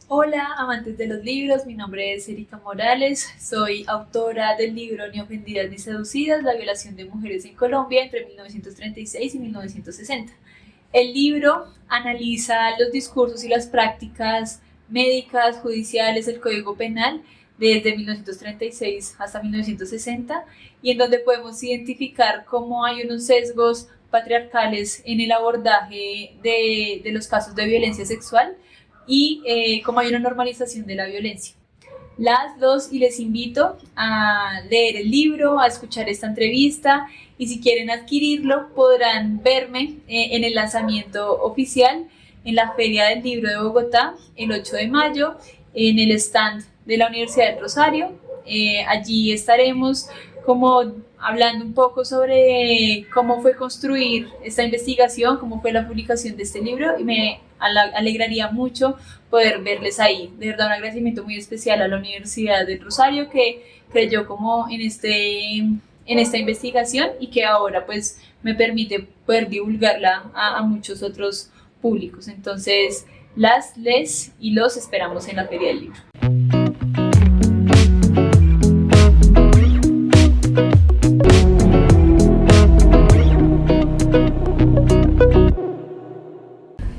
Hola, amantes de los libros, mi nombre es Erika Morales, soy autora del libro Ni ofendidas ni seducidas, la violación de mujeres en Colombia entre 1936 y 1960. El libro analiza los discursos y las prácticas médicas, judiciales, del Código Penal desde 1936 hasta 1960 y en donde podemos identificar cómo hay unos sesgos patriarcales en el abordaje de los casos de violencia sexual y cómo hay una normalización de la violencia. Los y les invito a leer el libro, a escuchar esta entrevista y si quieren adquirirlo podrán verme en el lanzamiento oficial en la Feria del Libro de Bogotá el 8 de mayo en el stand de la Universidad del Rosario. Allí estaremos como hablando un poco sobre cómo fue construir esta investigación, cómo fue la publicación de este libro y me alegraría mucho poder verles ahí. De verdad un agradecimiento muy especial a la Universidad del Rosario que creyó como en esta investigación y que ahora pues me permite poder divulgarla a muchos otros públicos. Entonces les y los esperamos en la Feria del Libro.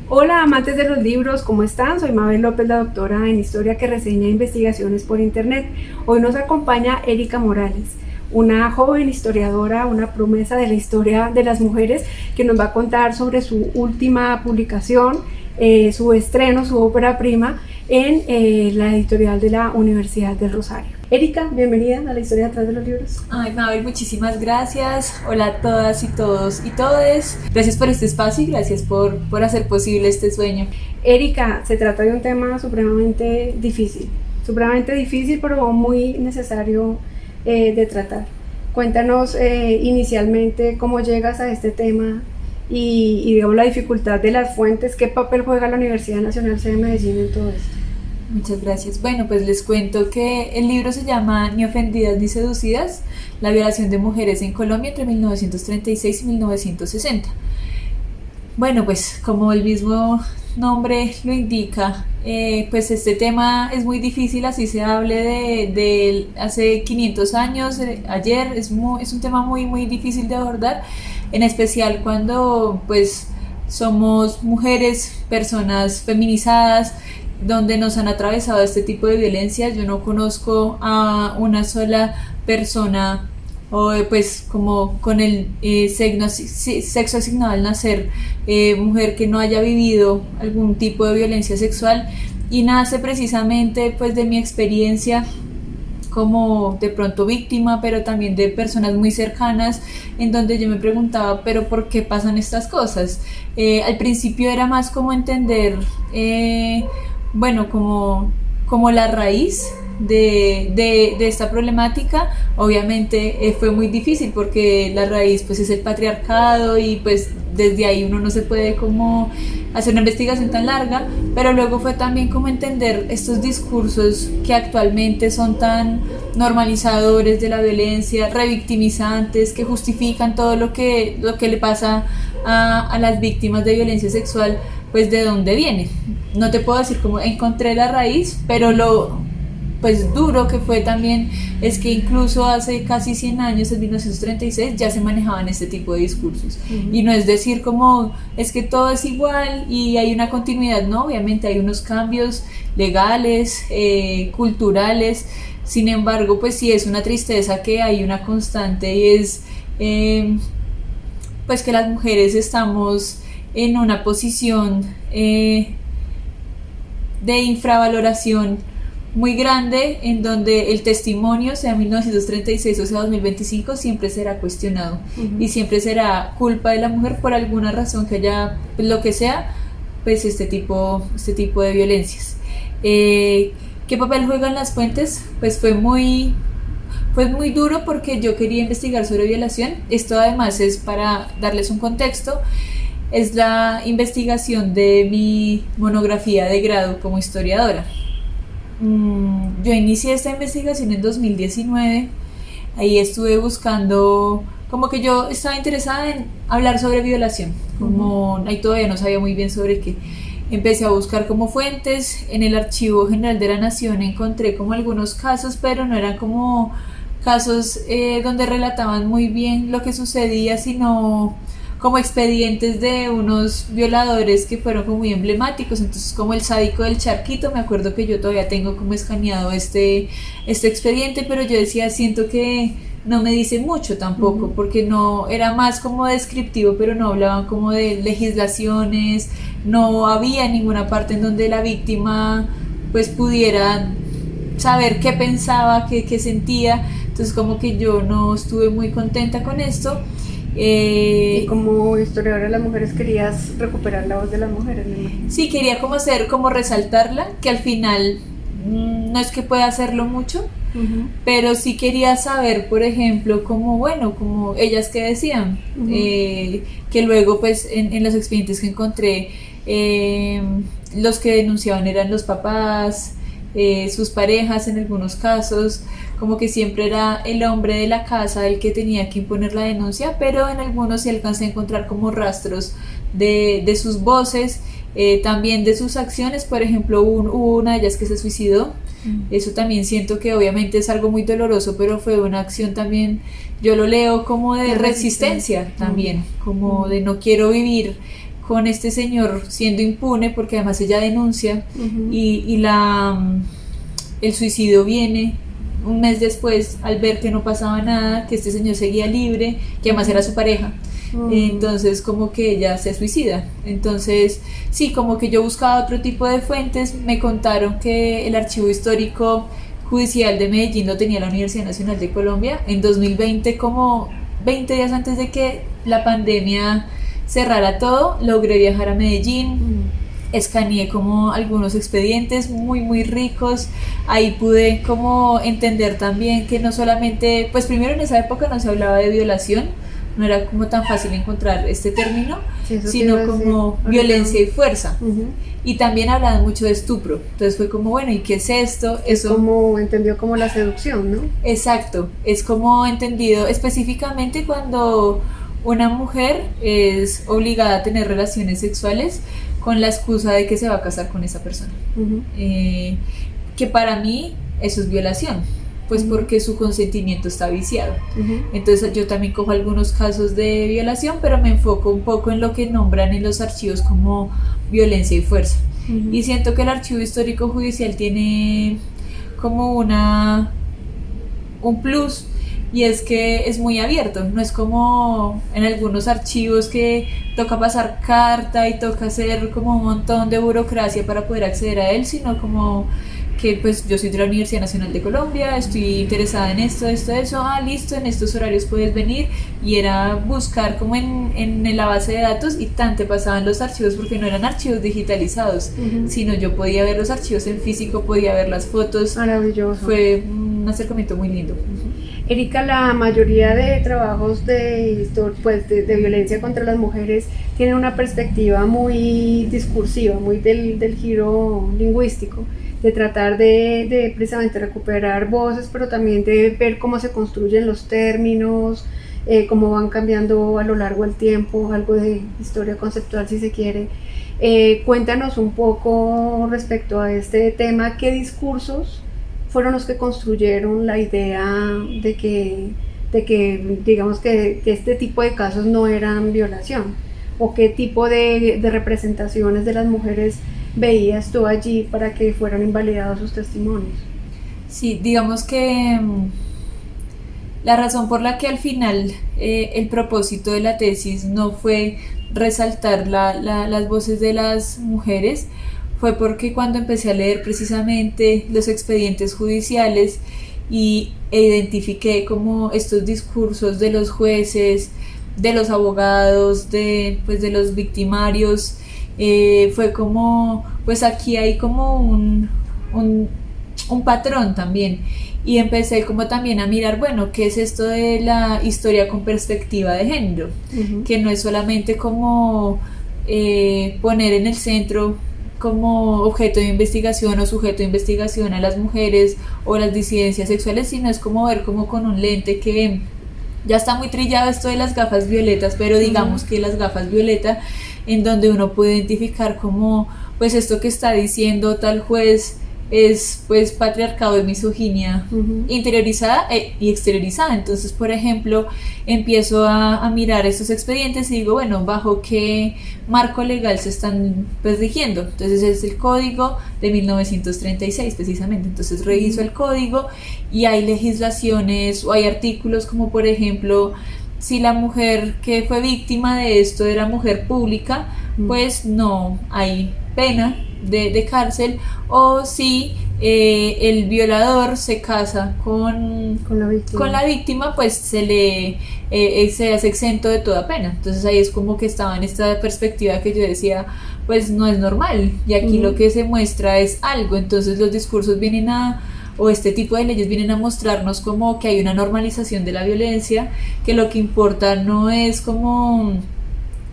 Hola amantes de los libros, ¿cómo están? Soy Mabel López, la doctora en Historia que reseña investigaciones por internet. Hoy nos acompaña Erika Morales, una joven historiadora, una promesa de la historia de las mujeres que nos va a contar sobre su última publicación, su estreno, su ópera prima en la editorial de la Universidad del Rosario. Erika, bienvenida a la historia detrás de los libros. Ay, Mabel, muchísimas gracias. Hola a todas y todos y todes. Gracias por este espacio y gracias por hacer posible este sueño. Erika, se trata de un tema supremamente difícil, pero muy necesario de tratar. Cuéntanos inicialmente cómo llegas a este tema y digamos la dificultad de las fuentes, qué papel juega la Universidad Nacional Sede de Medellín en todo esto. Muchas gracias. Bueno, pues les cuento que el libro se llama Ni ofendidas ni seducidas, la violación de mujeres en Colombia entre 1936 y 1960. Bueno, pues como el mismo nombre lo indica, pues este tema es muy difícil, así se hable de hace 500 años, ayer, es un tema muy difícil de abordar, en especial cuando pues somos mujeres, personas feminizadas, donde nos han atravesado este tipo de violencia. Yo no conozco a una sola persona o pues como con el sexo asignado al nacer, mujer que no haya vivido algún tipo de violencia sexual, y nace precisamente pues de mi experiencia como de pronto víctima, pero también de personas muy cercanas, en donde yo me preguntaba, pero ¿por qué pasan estas cosas? Al principio era más como entender bueno, como la raíz de esta problemática. Obviamente fue muy difícil porque la raíz pues es el patriarcado y pues desde ahí uno no se puede como hacer una investigación tan larga, pero luego fue también como entender estos discursos que actualmente son tan normalizadores de la violencia, revictimizantes, que justifican todo lo que le pasa a las víctimas de violencia sexual, pues de dónde viene. No te puedo decir cómo encontré la raíz, pero lo pues duro que fue también es que incluso hace casi 100 años, en 1936, ya se manejaban este tipo de discursos. Y no es decir como es que todo es igual y hay una continuidad, no, obviamente hay unos cambios legales, culturales. Sin embargo, pues sí es una tristeza que hay una constante y es pues que las mujeres estamos en una posición de infravaloración muy grande, en donde el testimonio, sea 1936 o sea 2025, siempre será cuestionado y siempre será culpa de la mujer por alguna razón que haya, pues, lo que sea, pues este tipo de violencias. ¿Qué papel juegan las fuentes? Pues fue muy duro porque yo quería investigar sobre violación. Esto además es para darles un contexto. Es la investigación de mi monografía de grado como historiadora. Yo inicié esta investigación en 2019. Ahí estuve buscando, como que yo estaba interesada en hablar sobre violación, como ahí todavía no sabía muy bien sobre qué. empecé a buscar como fuentes. En el Archivo General de la Nación encontré como algunos casos, pero no eran como casos donde relataban muy bien lo que sucedía, sino como expedientes de unos violadores que fueron como muy emblemáticos. Entonces, como el sádico del Charquito, me acuerdo que yo todavía tengo como escaneado este expediente, pero yo decía, siento que no me dice mucho tampoco, porque no era más como descriptivo, pero no hablaban como de legislaciones, no había ninguna parte en donde la víctima pues pudiera saber qué pensaba, qué sentía. Entonces como que yo no estuve muy contenta con esto. Y como historiadora de las mujeres querías recuperar la voz de las mujeres, me imagino. Sí, quería como hacer, como resaltarla, que al final no es que pueda hacerlo mucho, pero sí quería saber, por ejemplo, como bueno, como ellas que decían, que luego pues en los expedientes que encontré, los que denunciaban eran los papás, sus parejas en algunos casos, como que siempre era el hombre de la casa el que tenía que imponer la denuncia, pero en algunos se alcanza a encontrar como rastros de sus voces, también de sus acciones. Por ejemplo, hubo una de ellas que se suicidó. Eso también siento que obviamente es algo muy doloroso, pero fue una acción también, yo lo leo como de resistencia también, como de no quiero vivir con este señor siendo impune, porque además ella denuncia y el suicidio viene un mes después al ver que no pasaba nada, que este señor seguía libre, que además era su pareja. Entonces como que ella se suicida. Entonces sí, como que yo buscaba otro tipo de fuentes. Me contaron que el Archivo Histórico Judicial de Medellín lo tenía la Universidad Nacional de Colombia en 2020, como 20 días antes de que la pandemia cerrara todo. Logré viajar a Medellín, escaneé como algunos expedientes muy muy ricos. Ahí pude como entender también que no solamente, pues primero en esa época no se hablaba de violación, no era como tan fácil encontrar este término, sí, sino como violencia y fuerza. Y también hablaban mucho de estupro. Entonces fue como, bueno, ¿y qué es esto? Eso como entendió como la seducción, ¿no? Exacto, es como entendido específicamente cuando una mujer es obligada a tener relaciones sexuales con la excusa de que se va a casar con esa persona. Que para mí eso es violación, pues porque su consentimiento está viciado. Entonces yo también cojo algunos casos de violación, pero me enfoco un poco en lo que nombran en los archivos como violencia y fuerza. Y siento que el Archivo Histórico Judicial tiene como un plus, y es que es muy abierto, no es como en algunos archivos que toca pasar carta y toca hacer como un montón de burocracia para poder acceder a él, sino como que pues yo soy de la Universidad Nacional de Colombia, estoy interesada en esto, eso, listo, en estos horarios puedes venir. Y era buscar como en la base de datos, y te pasaban los archivos, porque no eran archivos digitalizados, sino yo podía ver los archivos en físico, podía ver las fotos. Maravilloso. Fue un acercamiento muy lindo. Erika, la mayoría de trabajos de violencia contra las mujeres tienen una perspectiva muy discursiva, muy del giro lingüístico, de tratar de precisamente recuperar voces, pero también de ver cómo se construyen los términos, cómo van cambiando a lo largo del tiempo, algo de historia conceptual si se quiere. Cuéntanos un poco respecto a este tema, ¿qué discursos fueron los que construyeron la idea de que digamos que este tipo de casos no eran violación? ¿O qué tipo de representaciones de las mujeres veías tú allí para que fueran invalidados sus testimonios? Sí, digamos que la razón por la que al final el propósito de la tesis no fue resaltar las voces de las mujeres, fue porque cuando empecé a leer precisamente los expedientes judiciales e identifiqué como estos discursos de los jueces, de los abogados, de los victimarios, fue como, pues aquí hay como un patrón también. Y empecé como también a mirar, bueno, ¿qué es esto de la historia con perspectiva de género? Que no es solamente como poner en el centro como objeto de investigación o sujeto de investigación a las mujeres o las disidencias sexuales, sino es como ver como con un lente que ya está muy trillado esto de las gafas violetas, pero digamos que las gafas violeta en donde uno puede identificar como pues esto que está diciendo tal juez es pues patriarcado y misoginia interiorizada y exteriorizada. Entonces, por ejemplo, empiezo a mirar estos expedientes y digo, bueno, ¿bajo qué marco legal se están pues rigiendo? Entonces es el código de 1936 precisamente. Entonces reviso el código y hay legislaciones o hay artículos como por ejemplo, si la mujer que fue víctima de esto era mujer pública, pues no hay pena de cárcel, o si el violador se casa con la víctima, pues se hace exento de toda pena. Entonces ahí es como que estaba en esta perspectiva que yo decía, pues no es normal, y aquí lo que se muestra es algo. Entonces los discursos vienen o este tipo de leyes vienen a mostrarnos como que hay una normalización de la violencia, que lo que importa no es como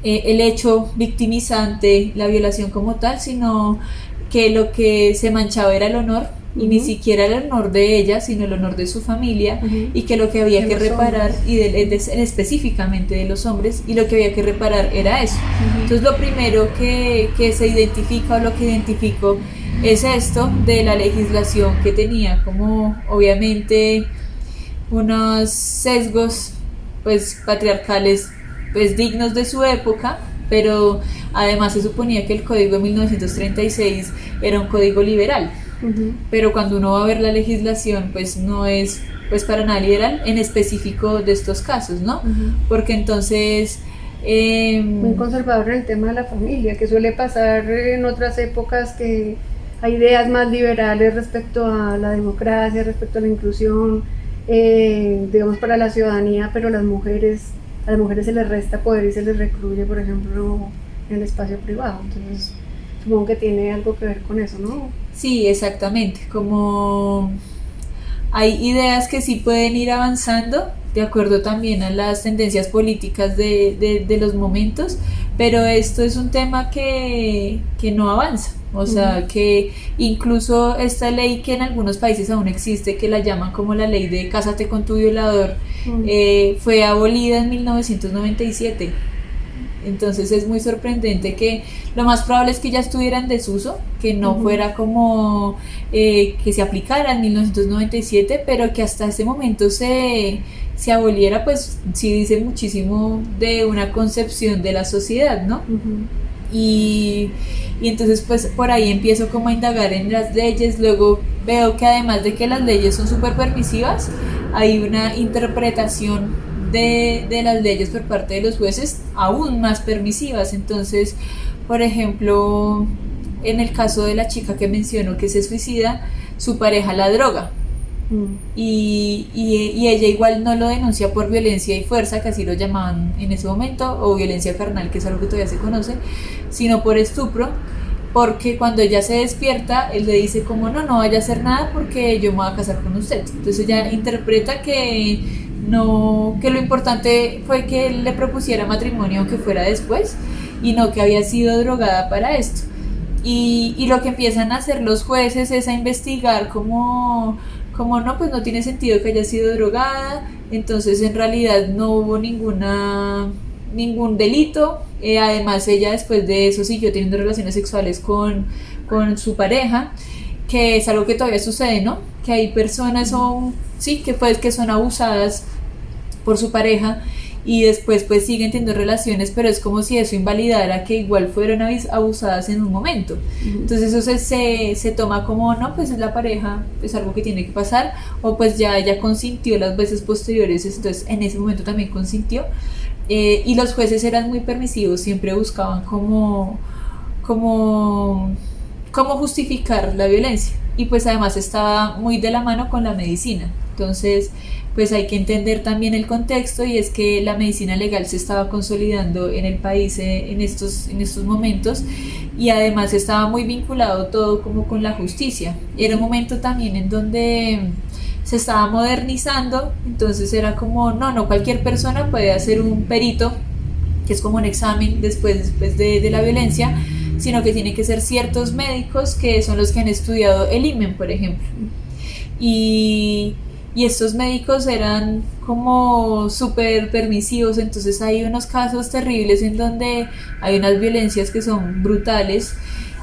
el hecho victimizante, la violación como tal, sino que lo que se manchaba era el honor, y ni siquiera el honor de ella, sino el honor de su familia, y que lo que había que reparar, específicamente de los hombres, y lo que había que reparar era eso. Entonces lo primero que se identifica, o lo que identifico, es esto de la legislación, que tenía como obviamente unos sesgos pues patriarcales pues dignos de su época, pero además se suponía que el código de 1936 era un código liberal, pero cuando uno va a ver la legislación pues no es pues para nada liberal en específico de estos casos, ¿no? Porque entonces muy conservador en el tema de la familia, que suele pasar en otras épocas, que hay ideas más liberales respecto a la democracia, respecto a la inclusión, digamos, para la ciudadanía, pero a las mujeres se les resta poder y se les recluye, por ejemplo, en el espacio privado. Entonces supongo que tiene algo que ver con eso, ¿no? Sí, exactamente, como hay ideas que sí pueden ir avanzando de acuerdo también a las tendencias políticas de los momentos, pero esto es un tema que no avanza. O sea, que incluso esta ley que en algunos países aún existe, que la llaman como la ley de cásate con tu violador, fue abolida en 1997. Entonces es muy sorprendente que lo más probable es que ya estuviera en desuso, que no fuera como que se aplicara en 1997, pero que hasta ese momento se aboliera, pues sí dice muchísimo de una concepción de la sociedad, ¿no? Y entonces pues por ahí empiezo como a indagar en las leyes. Luego veo que además de que las leyes son súper permisivas, hay una interpretación de las leyes por parte de los jueces aún más permisivas. Entonces, por ejemplo, en el caso de la chica que menciono que se suicida, su pareja la droga. Y ella igual no lo denuncia por violencia y fuerza, que así lo llamaban en ese momento, o violencia carnal, que es algo que todavía se conoce, sino por estupro, porque cuando ella se despierta, él le dice como no vaya a hacer nada porque yo me voy a casar con usted. Entonces ella interpreta que lo importante fue que él le propusiera matrimonio, que fuera después, y no que había sido drogada para esto. Y lo que empiezan a hacer los jueces es a investigar como no, pues no tiene sentido que haya sido drogada, entonces en realidad no hubo ningún delito. Además ella después de eso siguió teniendo relaciones sexuales con su pareja, que es algo que todavía sucede, ¿no? Que hay personas que son abusadas por su pareja y después pues siguen teniendo relaciones, pero es como si eso invalidara que igual fueron abusadas en un momento. Entonces eso se toma como no, pues es la pareja, es algo que tiene que pasar, o pues ya ella consintió las veces posteriores, entonces en ese momento también consintió. Y los jueces eran muy permisivos, siempre buscaban cómo justificar la violencia, y pues además estaba muy de la mano con la medicina. Entonces pues hay que entender también el contexto, y es que la medicina legal se estaba consolidando en el país en estos momentos, y además estaba muy vinculado todo como con la justicia. Era un momento también en donde se estaba modernizando, entonces era como no cualquier persona puede hacer un perito, que es como un examen después de la violencia, sino que tiene que ser ciertos médicos que son los que han estudiado el himen, por ejemplo. Y y estos médicos eran como súper permisivos, entonces hay unos casos terribles en donde hay unas violencias que son brutales,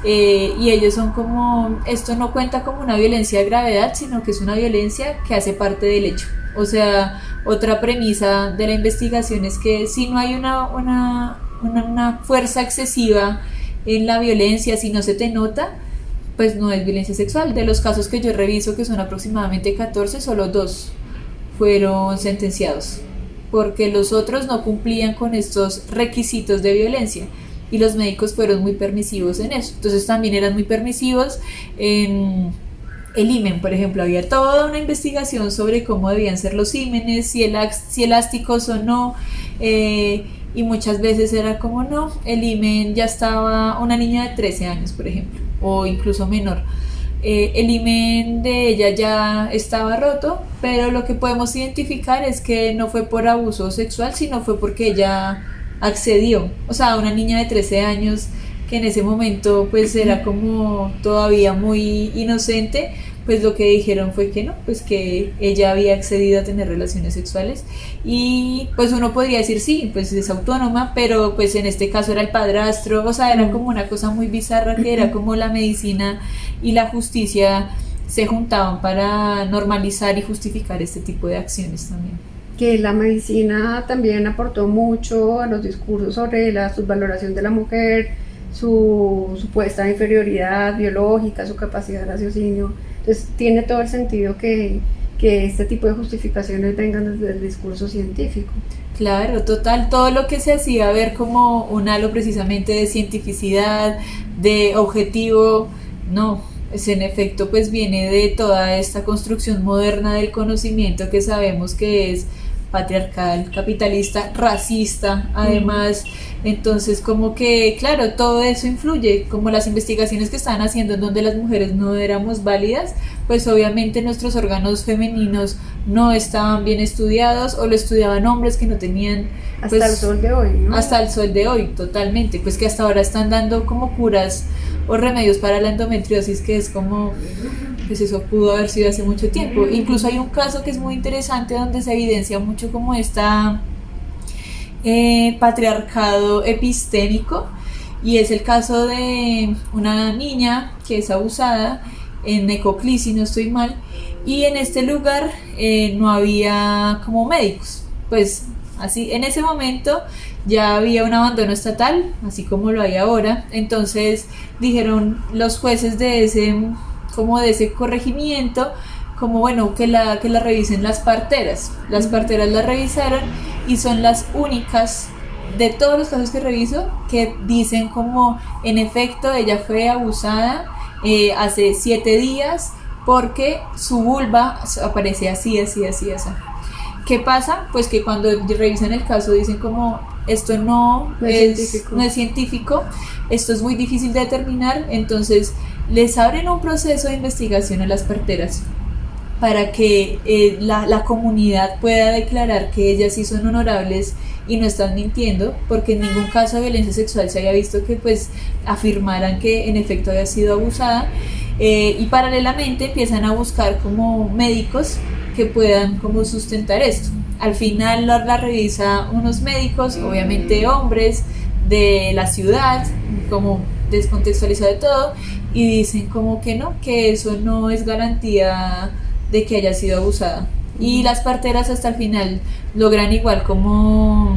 y ellos son como, esto no cuenta como una violencia de gravedad, sino que es una violencia que hace parte del hecho. O sea, otra premisa de la investigación es que si no hay una fuerza excesiva en la violencia, si no se te nota, pues no es violencia sexual. De los casos que yo reviso, que son aproximadamente 14, solo 2 fueron sentenciados, porque los otros no cumplían con estos requisitos de violencia y los médicos fueron muy permisivos en eso. Entonces también eran muy permisivos en el himen, por ejemplo, había toda una investigación sobre cómo debían ser los ímenes, si elásticos o no, y muchas veces era como no, el himen ya estaba, una niña de 13 años, por ejemplo, o incluso menor, el himen de ella ya estaba roto, pero lo que podemos identificar es que no fue por abuso sexual, sino fue porque ella accedió, o sea, una niña de 13 años que en ese momento pues era como todavía muy inocente, pues lo que dijeron fue que no, pues que ella había accedido a tener relaciones sexuales y pues uno podría decir sí, pues es autónoma, pero pues en este caso era el padrastro, o sea, era como una cosa muy bizarra que era como la medicina y la justicia se juntaban para normalizar y justificar este tipo de acciones también. Que la medicina también aportó mucho a los discursos sobre la subvaloración de la mujer, su supuesta inferioridad biológica, su capacidad de raciocinio. Entonces tiene todo el sentido que este tipo de justificaciones vengan desde el discurso científico. Claro, total, todo lo que se hacía ver como un halo precisamente de cientificidad, de objetivo, no, es en efecto pues viene de toda esta construcción moderna del conocimiento que sabemos que es patriarcal, capitalista, racista, además, entonces como que, claro, todo eso influye, como las investigaciones que estaban haciendo en donde las mujeres no éramos válidas, pues obviamente nuestros órganos femeninos no estaban bien estudiados o lo estudiaban hombres que no tenían... Hasta pues, el sol de hoy, ¿no? Hasta el sol de hoy, totalmente, pues que hasta ahora están dando como curas o remedios para la endometriosis, que es como, pues eso pudo haber sido hace mucho tiempo. Incluso hay un caso que es muy interesante donde se evidencia mucho como esta patriarcado epistémico, y es el caso de una niña que es abusada en Necoclí, si no estoy mal, y en este lugar no había como médicos, pues así en ese momento ya había un abandono estatal, así como lo hay ahora. Entonces dijeron los jueces de ese corregimiento, como bueno, que la revisen las parteras. Las parteras la revisaron y son las únicas de todos los casos que reviso que dicen como en efecto ella fue abusada hace 7 días porque su vulva aparece así. ¿Qué pasa? Pues que cuando revisan el caso dicen como esto no es científico, esto es muy difícil de determinar, entonces les abren un proceso de investigación a las parteras para que la comunidad pueda declarar que ellas sí son honorables y no están mintiendo, porque en ningún caso de violencia sexual se haya visto que pues afirmaran que en efecto había sido abusada, y paralelamente empiezan a buscar como médicos que puedan como sustentar esto. Al final la revisa unos médicos, obviamente hombres de la ciudad, como descontextualizado de todo, y dicen como que no, que eso no es garantía de que haya sido abusada. Y las parteras hasta el final logran igual como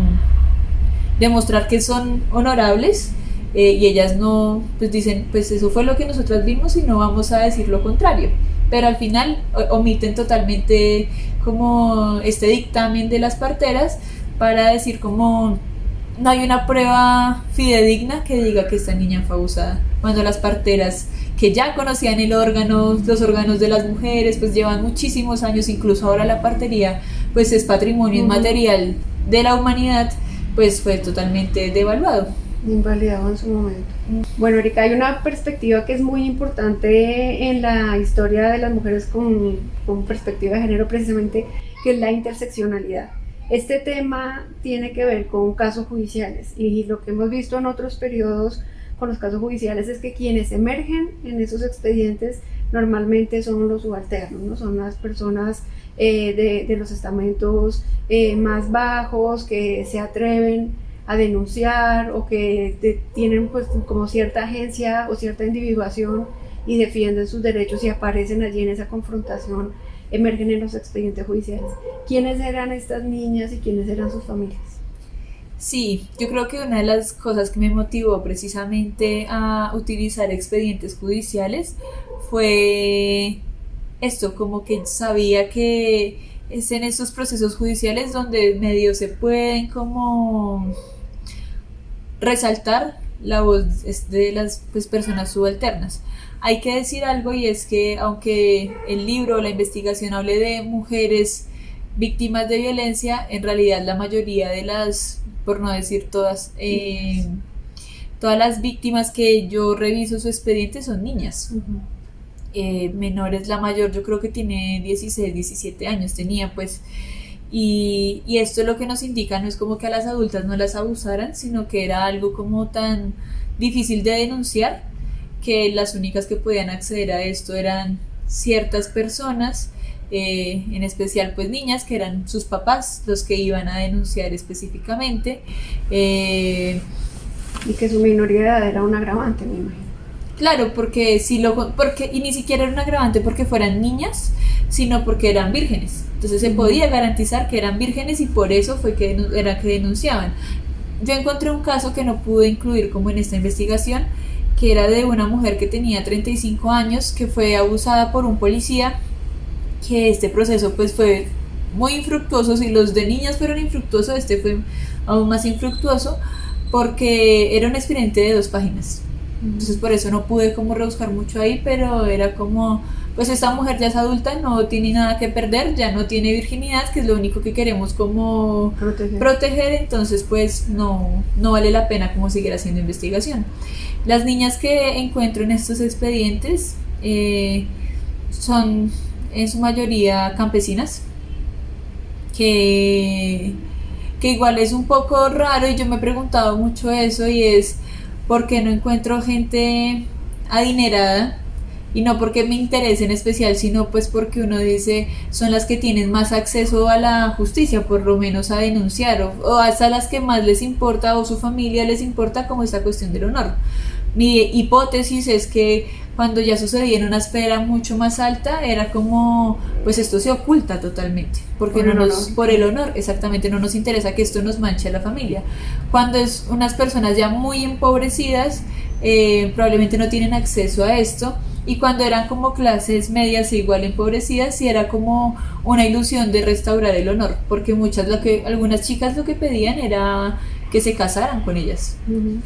demostrar que son honorables, y ellas no, pues dicen, pues eso fue lo que nosotras vimos y no vamos a decir lo contrario. Pero al final omiten totalmente como este dictamen de las parteras para decir como no hay una prueba fidedigna que diga que esta niña fue abusada, cuando las parteras que ya conocían los órganos de las mujeres, pues llevan muchísimos años, incluso ahora la partería pues es patrimonio inmaterial de la humanidad, pues fue totalmente devaluado. Invalidado en su momento. Bueno, Erika, hay una perspectiva que es muy importante en la historia de las mujeres con perspectiva de género, precisamente, que es la interseccionalidad. Este tema tiene que ver con casos judiciales, y lo que hemos visto en otros periodos con los casos judiciales es que quienes emergen en esos expedientes normalmente son los subalternos, ¿no? Son las personas de los estamentos más bajos que se atreven a denunciar o que tienen pues como cierta agencia o cierta individuación y defienden sus derechos y aparecen allí en esa confrontación, emergen en los expedientes judiciales. ¿Quiénes eran estas niñas y quiénes eran sus familias? Sí, yo creo que una de las cosas que me motivó precisamente a utilizar expedientes judiciales fue esto, como que sabía que es en estos procesos judiciales donde medio se pueden como resaltar la voz de las pues, personas subalternas. Hay que decir algo y es que aunque el libro o la investigación hable de mujeres víctimas de violencia, en realidad la mayoría de las, por no decir todas, todas las víctimas que yo reviso su expediente son niñas. Menores, la mayor yo creo que tiene 16, 17 años tenía pues, y esto lo que nos indica no es como que a las adultas no las abusaran, sino que era algo como tan difícil de denunciar que las únicas que podían acceder a esto eran ciertas personas, en especial pues niñas que eran sus papás los que iban a denunciar específicamente, y que su minoría de edad era un agravante, me imagino. Claro, porque y ni siquiera era un agravante porque fueran niñas, sino porque eran vírgenes. Entonces se podía garantizar que eran vírgenes y por eso fue que era que denunciaban. Yo encontré un caso que no pude incluir como en esta investigación, que era de una mujer que tenía 35 años, que fue abusada por un policía, que este proceso pues fue muy infructuoso. Si los de niñas fueron infructuosos, este fue aún más infructuoso porque era un expediente de 2 páginas. Entonces por eso no pude como rebuscar mucho ahí, pero era como, pues esta mujer ya es adulta, no tiene nada que perder, ya no tiene virginidad, que es lo único que queremos como proteger, entonces pues no vale la pena como seguir haciendo investigación. Las niñas que encuentro en estos expedientes son en su mayoría campesinas, que igual es un poco raro y yo me he preguntado mucho eso, y es ¿por qué no encuentro gente adinerada? Y no porque me interese en especial, sino pues porque uno dice son las que tienen más acceso a la justicia, por lo menos a denunciar, o hasta las que más les importa o su familia les importa, como esta cuestión del honor. Mi hipótesis es que cuando ya sucedía en una esfera mucho más alta era como, pues esto se oculta totalmente, porque por el honor, exactamente, no nos interesa que esto nos manche a la familia. Cuando es unas personas ya muy empobrecidas, probablemente no tienen acceso a esto, y cuando eran como clases medias e igual empobrecidas, sí era como una ilusión de restaurar el honor, porque algunas chicas lo que pedían era que se casaran con ellas.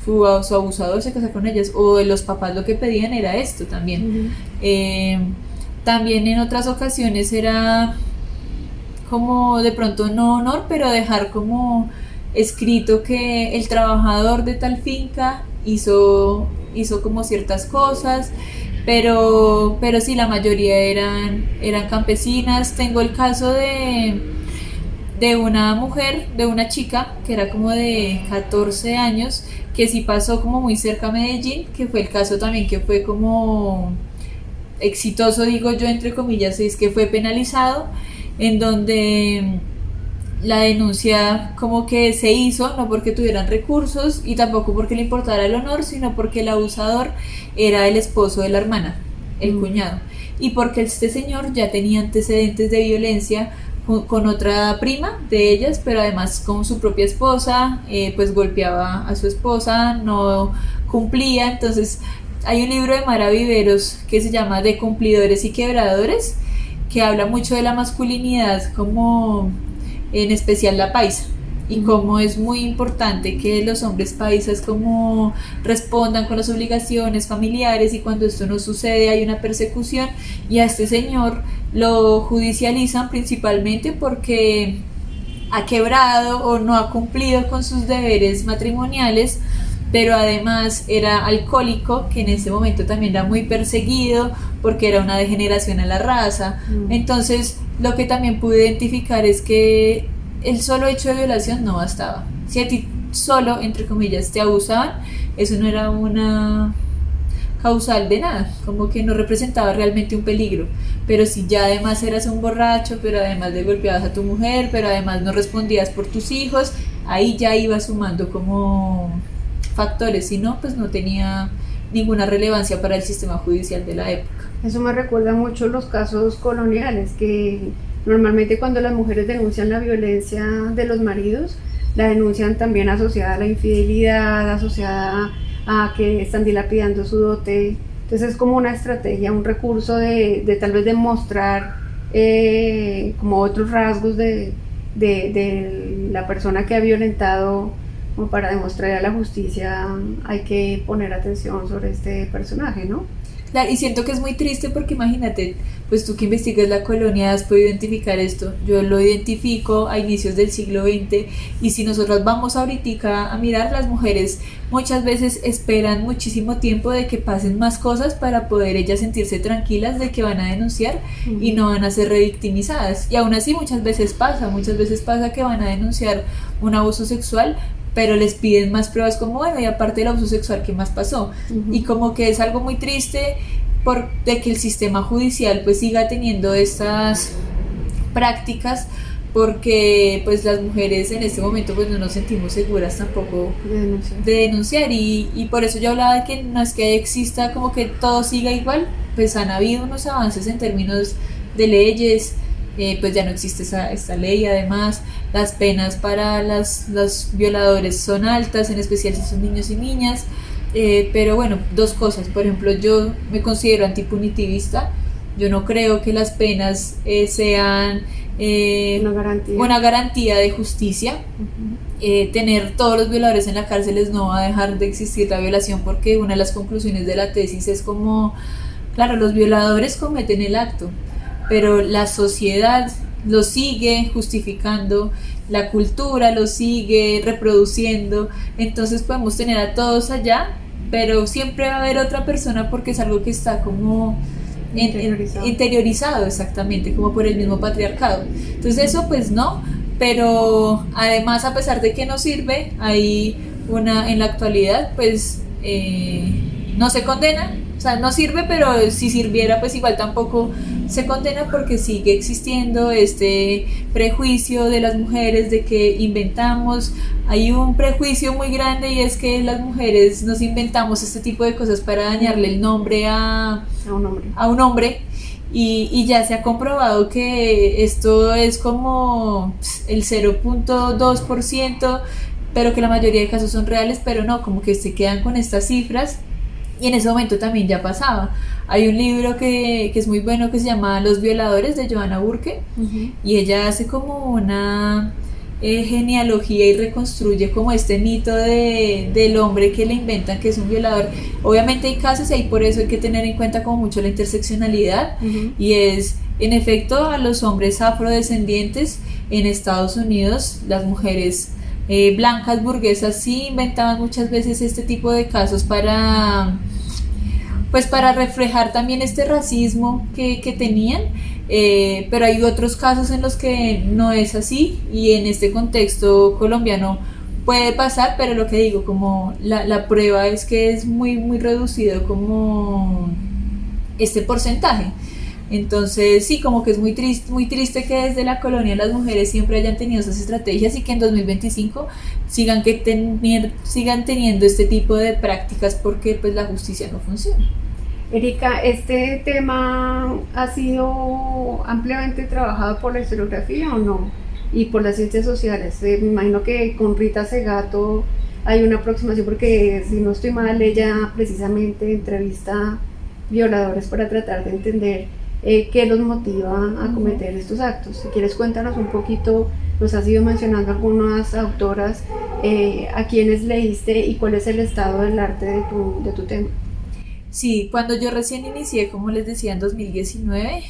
Su abusador se casara con ellas, o los papás lo que pedían era esto también. También en otras ocasiones era como de pronto no honor, pero dejar como escrito que el trabajador de tal finca hizo como ciertas cosas, pero sí, la mayoría eran campesinas. Tengo el caso de una mujer, de una chica que era como de 14 años, que sí pasó como muy cerca a Medellín, que fue el caso también que fue como exitoso, digo yo entre comillas, es que fue penalizado, en donde la denuncia como que se hizo no porque tuvieran recursos y tampoco porque le importara el honor, sino porque el abusador era el esposo de la hermana, el cuñado, y porque este señor ya tenía antecedentes de violencia con otra prima de ellas, pero además con su propia esposa, pues golpeaba a su esposa, no cumplía. Entonces hay un libro de Mara Viveros que se llama De cumplidores y quebradores, que habla mucho de la masculinidad, como en especial la paisa, y cómo es muy importante que los hombres paisas como respondan con las obligaciones familiares, y cuando esto no sucede hay una persecución, y a este señor lo judicializan principalmente porque ha quebrado o no ha cumplido con sus deberes matrimoniales, pero además era alcohólico, que en ese momento también era muy perseguido porque era una degeneración a la raza. Entonces lo que también pude identificar es que el solo hecho de violación no bastaba. Si a ti solo, entre comillas, te abusaban, eso no era causal de nada, como que no representaba realmente un peligro. Pero si ya además eras un borracho, pero además le golpeabas a tu mujer, pero además no respondías por tus hijos, ahí ya iba sumando como factores, si no, pues no tenía ninguna relevancia para el sistema judicial de la época. Eso me recuerda mucho los casos coloniales, que normalmente cuando las mujeres denuncian la violencia de los maridos, la denuncian también asociada a la infidelidad, asociada a que están dilapidando su dote. Entonces es como una estrategia, un recurso de tal vez demostrar como otros rasgos de la persona que ha violentado, como para demostrar a la justicia hay que poner atención sobre este personaje, ¿no? Claro, y siento que es muy triste porque imagínate, pues tú que investigas la colonia has podido identificar esto, yo lo identifico a inicios del siglo XX y si nosotros vamos ahorita a mirar, las mujeres muchas veces esperan muchísimo tiempo de que pasen más cosas para poder ellas sentirse tranquilas de que van a denunciar y no van a ser revictimizadas, y aún así muchas veces pasa que van a denunciar un abuso sexual, pero les piden más pruebas como, bueno, y aparte del abuso sexual, ¿qué más pasó? Y como que es algo muy triste de que el sistema judicial pues siga teniendo estas prácticas, porque pues las mujeres en este momento pues no nos sentimos seguras tampoco de denunciar y por eso yo hablaba de que no es que exista como que todo siga igual, pues han habido unos avances en términos de leyes. Pues ya no existe esta ley, además las penas para los violadores son altas, en especial si son niños y niñas, pero bueno, dos cosas, por ejemplo, yo me considero antipunitivista, yo no creo que las penas sean una garantía de justicia. Tener todos los violadores en la cárcel no va a dejar de existir la violación, porque una de las conclusiones de la tesis es como, claro, los violadores cometen el acto, pero la sociedad lo sigue justificando, la cultura lo sigue reproduciendo, entonces podemos tener a todos allá, pero siempre va a haber otra persona porque es algo que está como interiorizado exactamente, como por el mismo patriarcado. Entonces eso pues no, pero además a pesar de que no sirve, hay en la actualidad pues no se condena. O sea, no sirve, pero si sirviera, pues igual tampoco se condena, porque sigue existiendo este prejuicio de las mujeres de que inventamos. Hay un prejuicio muy grande y es que las mujeres nos inventamos este tipo de cosas para dañarle el nombre a un hombre. Y ya se ha comprobado que esto es como el 0.2%, pero que la mayoría de casos son reales, pero no, como que se quedan con estas cifras. Y en ese momento también ya pasaba. Hay un libro que es muy bueno que se llama Los violadores, de Johanna Burke, y ella hace como una genealogía y reconstruye como este mito del hombre que le inventan que es un violador. Obviamente hay casos y ahí por eso hay que tener en cuenta como mucho la interseccionalidad, y es, en efecto, a los hombres afrodescendientes en Estados Unidos, las mujeres blancas burguesas sí inventaban muchas veces este tipo de casos para reflejar también este racismo que tenían, pero hay otros casos en los que no es así, y en este contexto colombiano puede pasar, pero lo que digo, como la prueba es que es muy, muy reducido como este porcentaje. Entonces sí, como que es muy triste que desde la colonia las mujeres siempre hayan tenido esas estrategias y que en 2025 sigan teniendo este tipo de prácticas, porque pues la justicia no funciona. Erika, ¿este tema ha sido ampliamente trabajado por la historiografía o no? Y por las ciencias sociales. Me imagino que con Rita Segato hay una aproximación, porque si no estoy mal, ella precisamente entrevista violadores para tratar de entender qué los motiva a cometer estos actos. Si quieres, cuéntanos un poquito, nos has ido mencionando algunas autoras, a quienes leíste y cuál es el estado del arte de tu tema. Sí, cuando yo recién inicié, como les decía, en 2019,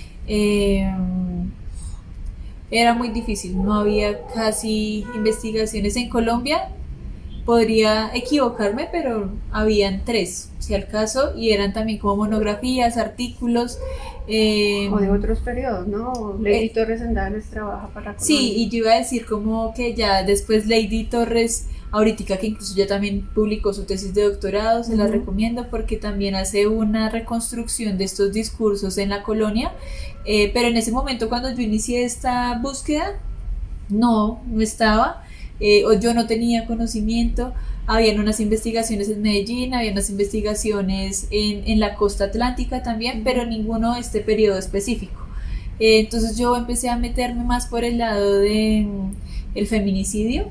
era muy difícil, no había casi investigaciones en Colombia. Podría equivocarme, pero habían 3, si al caso, y eran también como monografías, artículos. O de otros periodos, ¿no? Lady Torres Endales trabaja para Colombia. Sí, y yo iba a decir como que ya después Lady Torres, ahorita que incluso ya también publicó su tesis de doctorado, se la recomiendo porque también hace una reconstrucción de estos discursos en la colonia, pero en ese momento cuando yo inicié esta búsqueda, no estaba, o yo no tenía conocimiento. Habían unas investigaciones en Medellín, había unas investigaciones en la costa atlántica también, pero ninguno de este periodo específico. Entonces yo empecé a meterme más por el lado de el feminicidio,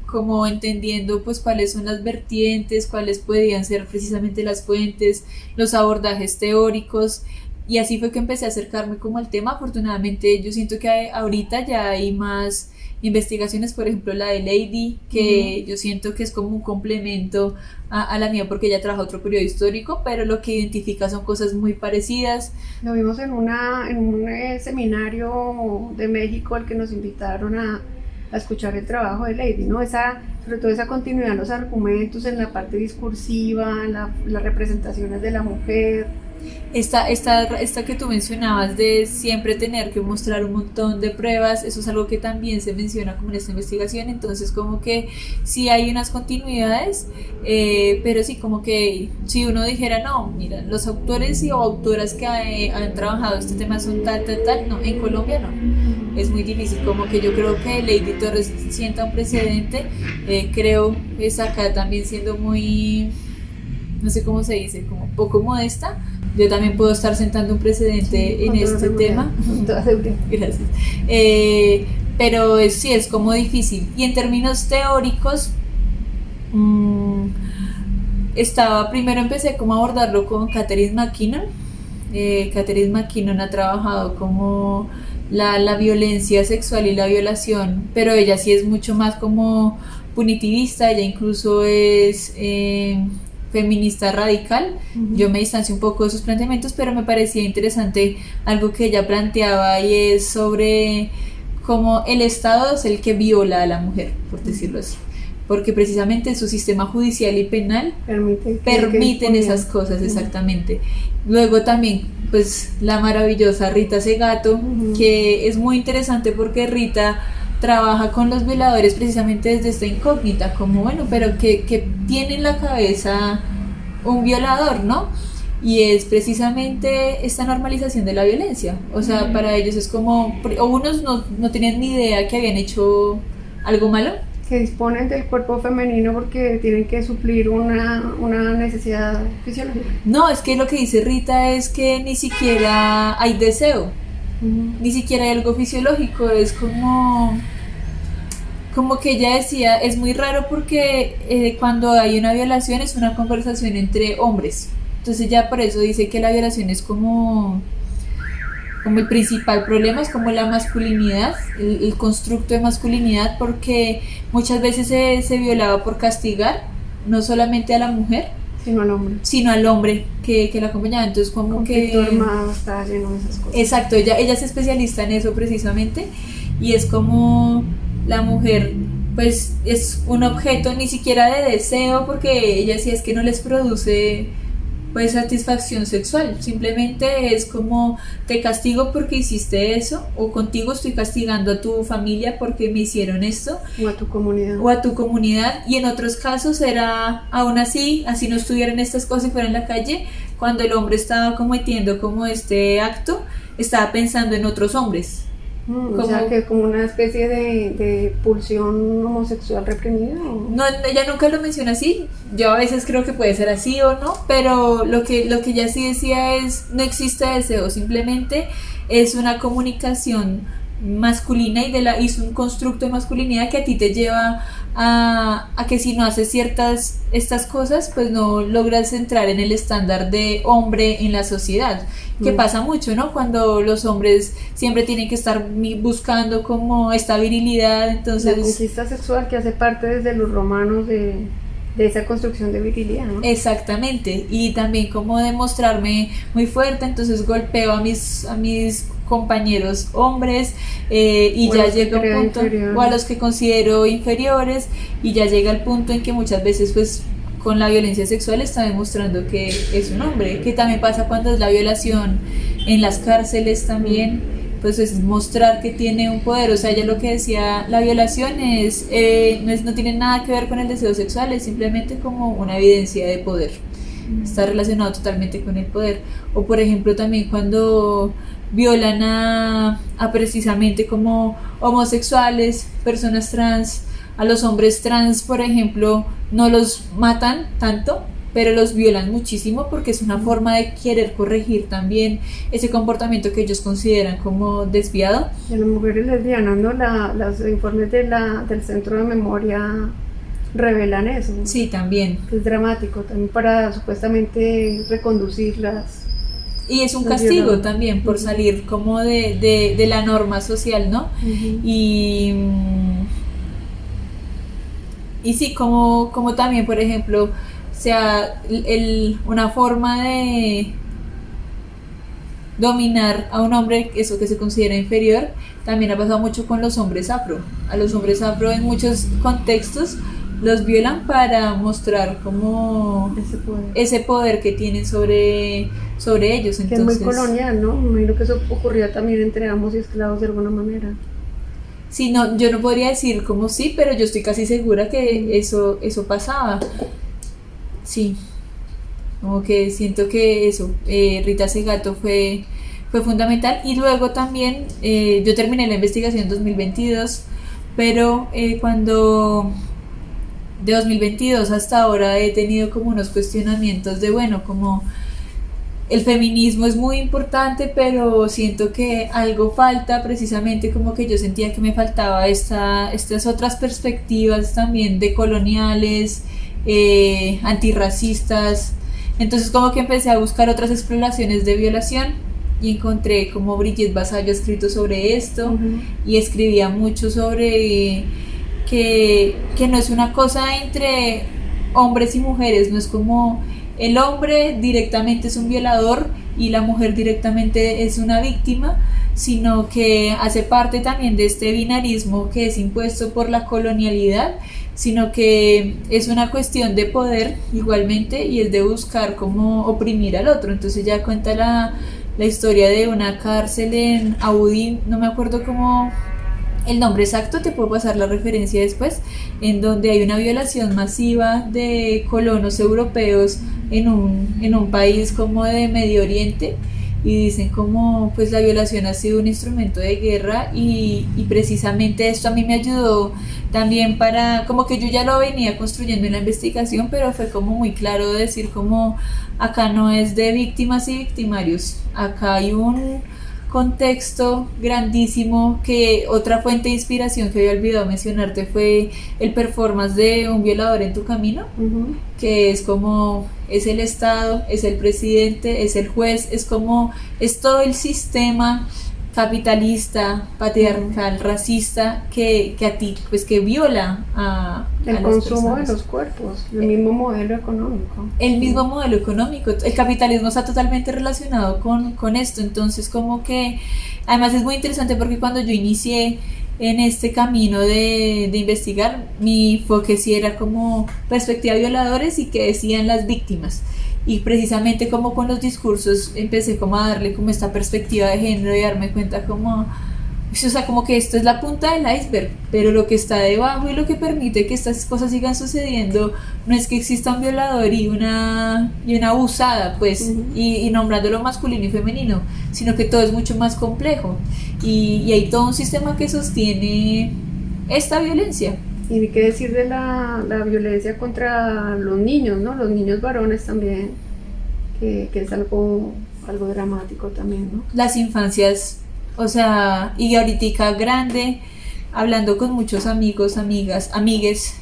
como entendiendo pues cuáles son las vertientes, cuáles podían ser precisamente las fuentes, los abordajes teóricos, y así fue que empecé a acercarme como al tema. Afortunadamente yo siento que ahorita ya hay más investigaciones, por ejemplo la de Lady, que yo siento que es como un complemento a la mía porque ella trabaja otro periodo histórico, pero lo que identifica son cosas muy parecidas. Lo vimos en un seminario de México al que nos invitaron a escuchar el trabajo de Lady, ¿no? Sobre todo esa continuidad en los argumentos, en la parte discursiva, las representaciones de la mujer. Esta que tú mencionabas de siempre tener que mostrar un montón de pruebas, eso es algo que también se menciona como en esta investigación. Entonces como que sí hay unas continuidades, pero sí como que si uno dijera no, mira, los autores o autoras que han trabajado este tema son tal, no, en Colombia no, es muy difícil. Como que yo creo que Lady Torres sienta un precedente, creo es acá también siendo muy, no sé cómo se dice, como poco modesta. Yo también puedo estar sentando un precedente en este tema. Gracias. Pero sí, es como difícil. Y en términos teóricos, primero empecé como a abordarlo con Catherine McKinnon. Catherine McKinnon ha trabajado como la violencia sexual y la violación, pero ella sí es mucho más como punitivista. Ella incluso es feminista radical. Yo me distancio un poco de sus planteamientos, pero me parecía interesante algo que ella planteaba, y es sobre cómo el Estado es el que viola a la mujer, por decirlo así, porque precisamente su sistema judicial y penal permiten esas cosas, exactamente. Luego también pues la maravillosa Rita Segato, que es muy interesante porque Rita trabaja con los violadores precisamente desde esta incógnita, como bueno, pero que tiene en la cabeza un violador, ¿no? Y es precisamente esta normalización de la violencia. O sea, para ellos es como, o unos no tenían ni idea que habían hecho algo malo, que disponen del cuerpo femenino porque tienen que suplir una necesidad fisiológica. No, es que lo que dice Rita es que ni siquiera hay deseo, ni siquiera hay algo fisiológico. Es como que ella decía, es muy raro porque cuando hay una violación es una conversación entre hombres. Entonces ya por eso dice que la violación es como el principal problema, es como la masculinidad, el constructo de masculinidad, porque muchas veces se violaba por castigar, no solamente a la mujer, sino al hombre que la acompañaba. Entonces como conflicto armado está lleno de esas cosas. Exacto, ella es especialista en eso precisamente, y es como la mujer pues es un objeto ni siquiera de deseo, porque ella sí es que no les produce pues satisfacción sexual, simplemente es como te castigo porque hiciste eso, o contigo estoy castigando a tu familia porque me hicieron esto, o a tu comunidad, y en otros casos era aún así no estuvieran estas cosas y fuera en la calle, cuando el hombre estaba cometiendo como este acto, estaba pensando en otros hombres. O sea, que como una especie de pulsión homosexual reprimida, ¿o? No, ella nunca lo menciona así. Yo a veces creo que puede ser así o no, pero lo que ella sí decía es, no existe deseo, simplemente es una comunicación masculina y es un constructo de masculinidad que a ti te lleva a que si no haces estas cosas, pues no logras entrar en el estándar de hombre en la sociedad, que pasa mucho, ¿no? Cuando los hombres siempre tienen que estar buscando como esta virilidad, entonces... La conquista sexual que hace parte desde los romanos de esa construcción de virilidad, ¿no? Exactamente, y también como demostrarme muy fuerte, entonces golpeo a mis compañeros hombres, y ya llega un punto, o a los que considero inferiores, y ya llega el punto en que muchas veces pues con la violencia sexual está demostrando que es un hombre, que también pasa cuando es la violación en las cárceles también, pues es mostrar que tiene un poder. O sea, ella lo que decía, la violación no tiene nada que ver con el deseo sexual, es simplemente como una evidencia de poder, está relacionado totalmente con el poder. O por ejemplo también cuando violan a precisamente como homosexuales, personas trans, a los hombres trans, por ejemplo, no los matan tanto, pero los violan muchísimo porque es una forma de querer corregir también ese comportamiento que ellos consideran como desviado. Y a las mujeres lesbianas, ¿no? Los informes del Centro de Memoria revelan eso, ¿no? Sí, también. Es dramático también para supuestamente reconducirlas. Y es un castigo también por salir como de la norma social, ¿no? Y sí, como también, por ejemplo, sea una forma de dominar a un hombre, eso que se considera inferior, también ha pasado mucho con los hombres afro. A los hombres afro en muchos contextos los violan para mostrar como ese poder que tienen sobre ellos. Entonces, que es muy colonial, ¿no? Me imagino que eso ocurría también entre amos y esclavos de alguna manera. Sí, no, yo no podría decir como sí, pero yo estoy casi segura que eso pasaba. Sí, como que siento que eso, Rita Segato fue fundamental. Y luego también yo terminé la investigación en 2022, pero cuando de 2022 hasta ahora he tenido como unos cuestionamientos de, bueno, como el feminismo es muy importante, pero siento que algo falta, precisamente como que yo sentía que me faltaba estas otras perspectivas también decoloniales, antirracistas. Entonces como que empecé a buscar otras exploraciones de violación y encontré como Brigitte Vasallo ha escrito sobre esto, y escribía mucho sobre que no es una cosa entre hombres y mujeres, no es como el hombre directamente es un violador y la mujer directamente es una víctima, sino que hace parte también de este binarismo que es impuesto por la colonialidad, sino que es una cuestión de poder igualmente, y es de buscar cómo oprimir al otro. Entonces ya cuenta la historia de una cárcel en Abu, no me acuerdo cómo el nombre exacto, te puedo pasar la referencia después, en donde hay una violación masiva de colonos europeos en un país como de Medio Oriente, y dicen como pues la violación ha sido un instrumento de guerra, y precisamente esto a mí me ayudó también para, como que yo ya lo venía construyendo en la investigación, pero fue como muy claro decir como acá no es de víctimas y victimarios, acá hay un contexto grandísimo. Que otra fuente de inspiración que había olvidado mencionarte fue el performance de Un violador en tu camino, que es como, es el Estado, es el presidente, es el juez, es todo el sistema capitalista, patriarcal, racista, que a ti, pues que viola a el las consumo personas. de los cuerpos, el mismo modelo económico. El mismo modelo económico, el capitalismo está totalmente relacionado con esto. Entonces como que, además es muy interesante porque cuando yo inicié en este camino de investigar, mi enfoque sí era como perspectiva de violadores y qué decían las víctimas. Y precisamente como con los discursos empecé como a darle como esta perspectiva de género y darme cuenta como, o sea, como que esto es la punta del iceberg, pero lo que está debajo y lo que permite que estas cosas sigan sucediendo no es que exista un violador y una abusada, pues, y nombrándolo masculino y femenino, sino que todo es mucho más complejo, y hay todo un sistema que sostiene esta violencia. Y ni qué decir de la violencia contra los niños, ¿no? Los niños varones también, que es algo dramático también, ¿no? Las infancias, o sea, y ahorita grande, hablando con muchos amigos, amigas, amigues,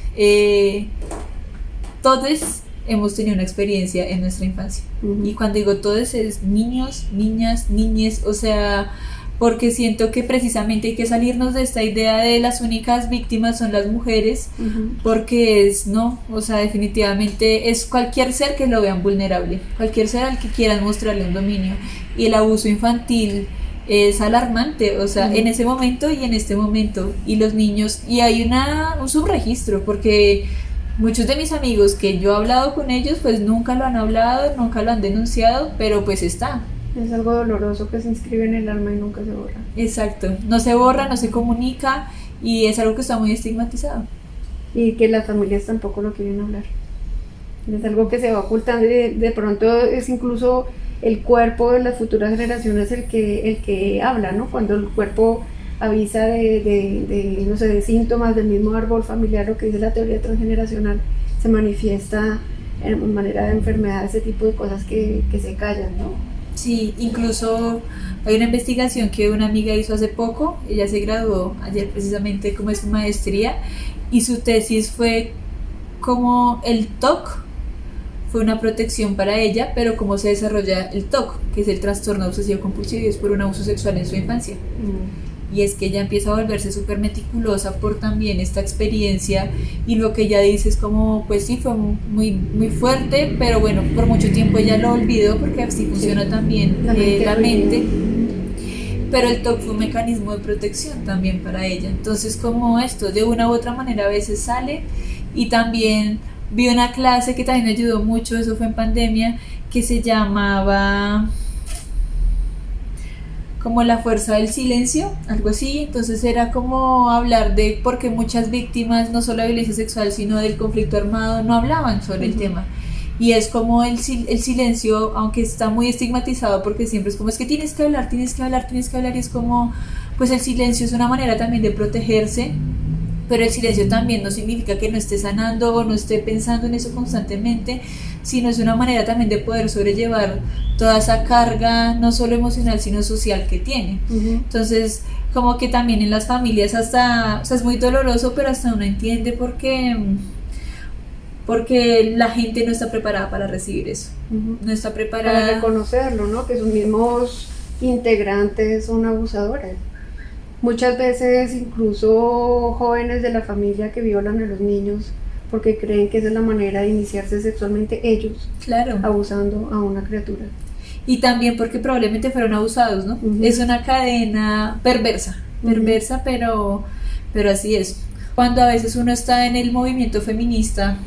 todos hemos tenido una experiencia en nuestra infancia. Y cuando digo todos es niños, niñas, niñes, o sea, porque siento que precisamente hay que salirnos de esta idea de las únicas víctimas son las mujeres, porque o sea, definitivamente es cualquier ser que lo vean vulnerable, cualquier ser al que quieran mostrarle un dominio, y el abuso infantil es alarmante, o sea, en ese momento y en este momento, y los niños, y hay un subregistro, porque muchos de mis amigos que yo he hablado con ellos, pues nunca lo han hablado, nunca lo han denunciado, pero pues está. Es algo doloroso que se inscribe en el alma y nunca se borra. Exacto, no se borra, no se comunica, y es algo que está muy estigmatizado. Y que las familias tampoco lo quieren hablar. Es algo que se va ocultando y de pronto es incluso el cuerpo de las futuras generaciones el que habla, ¿no? Cuando el cuerpo avisa no sé, de síntomas del mismo árbol familiar, lo que dice la teoría transgeneracional, se manifiesta en manera de enfermedad, ese tipo de cosas que se callan, ¿no? Sí, incluso hay una investigación que una amiga hizo hace poco, ella se graduó ayer precisamente como es su maestría, y su tesis fue como el TOC fue una protección para ella, pero cómo se desarrolla el TOC, que es el trastorno obsesivo compulsivo y es por un abuso sexual en su infancia. Y es que ella empieza a volverse súper meticulosa por también esta experiencia, y lo que ella dice es como, pues sí, fue muy, muy fuerte, pero bueno, por mucho tiempo ella lo olvidó porque así funciona también la mente. Pero el TOC fue un mecanismo de protección también para ella. Entonces, como esto, de una u otra manera a veces sale. Y también vi una clase que también me ayudó mucho, eso fue en pandemia, que se llamaba como la fuerza del silencio, algo así. Entonces era como hablar de por qué muchas víctimas, no solo de violencia sexual, sino del conflicto armado, no hablaban sobre el tema. Y es como el silencio, aunque está muy estigmatizado, porque siempre es como, es que tienes que hablar, tienes que hablar, tienes que hablar, y es como, pues el silencio es una manera también de protegerse, pero el silencio también no significa que no esté sanando o no esté pensando en eso constantemente, sino es una manera también de poder sobrellevar toda esa carga, no solo emocional, sino social que tiene. Entonces, como que también en las familias hasta, o sea, es muy doloroso, pero hasta uno entiende porque la gente no está preparada para recibir eso, no está preparada para reconocerlo, ¿no? Que sus mismos integrantes son abusadores. Muchas veces incluso jóvenes de la familia que violan a los niños porque creen que esa es la manera de iniciarse sexualmente ellos, claro, abusando a una criatura. Y también porque probablemente fueron abusados, ¿no? Es una cadena perversa, pero así es. Cuando a veces uno está en el movimiento feminista,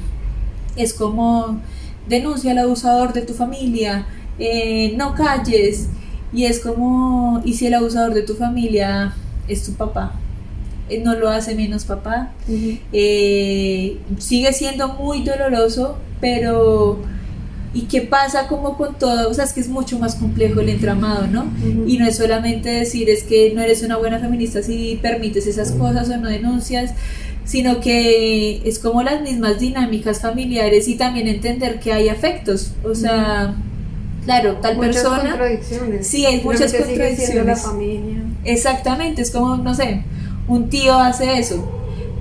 es como, denuncia al abusador de tu familia, no calles, y es como, y si el abusador de tu familia es tu papá, no lo hace menos papá. Sigue siendo muy doloroso, pero ¿y qué pasa como con todo? O sea, es que es mucho más complejo el entramado, ¿no? Y no es solamente decir, es que no eres una buena feminista si permites esas cosas o no denuncias, sino que es como las mismas dinámicas familiares, y también entender que hay afectos, o sea, claro, tal muchas persona... contradicciones. Sí, hay muchas contradicciones. Sigue siendo la familia. Exactamente, es como, no sé, un tío hace eso,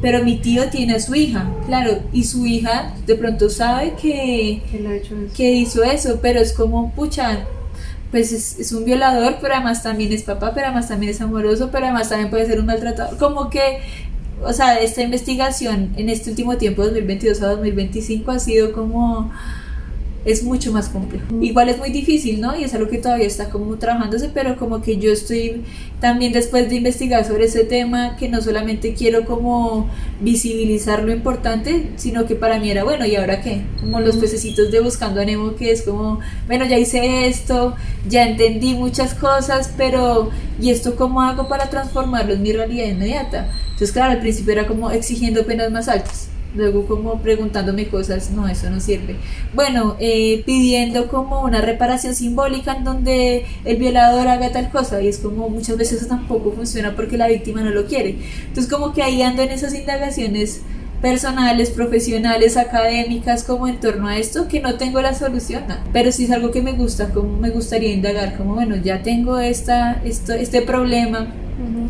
pero mi tío tiene a su hija, claro, y su hija de pronto sabe que hizo eso, pero es como, pucha, pues es un violador, pero además también es papá, pero además también es amoroso, pero además también puede ser un maltratador, como que, o sea, esta investigación en este último tiempo, 2022 a 2025, ha sido como... es mucho más complejo. Igual es muy difícil, ¿no? Y es algo que todavía está como trabajándose, pero como que yo estoy también, después de investigar sobre ese tema, que no solamente quiero como visibilizar lo importante, sino que para mí era, bueno, ¿y ahora qué? Como los pececitos de Buscando a Nemo, que es como, bueno, ya hice esto, ya entendí muchas cosas, pero ¿y esto cómo hago para transformarlo en mi realidad inmediata? Entonces, claro, al principio era como exigiendo penas más altas. Luego como preguntándome cosas, no, eso no sirve. Bueno, pidiendo como una reparación simbólica en donde el violador haga tal cosa, y es como muchas veces eso tampoco funciona porque la víctima no lo quiere. Entonces como que ahí ando en esas indagaciones personales, profesionales, académicas, como en torno a esto, que no tengo la solución, pero sí es algo que me gusta, como me gustaría indagar, como bueno, ya tengo este problema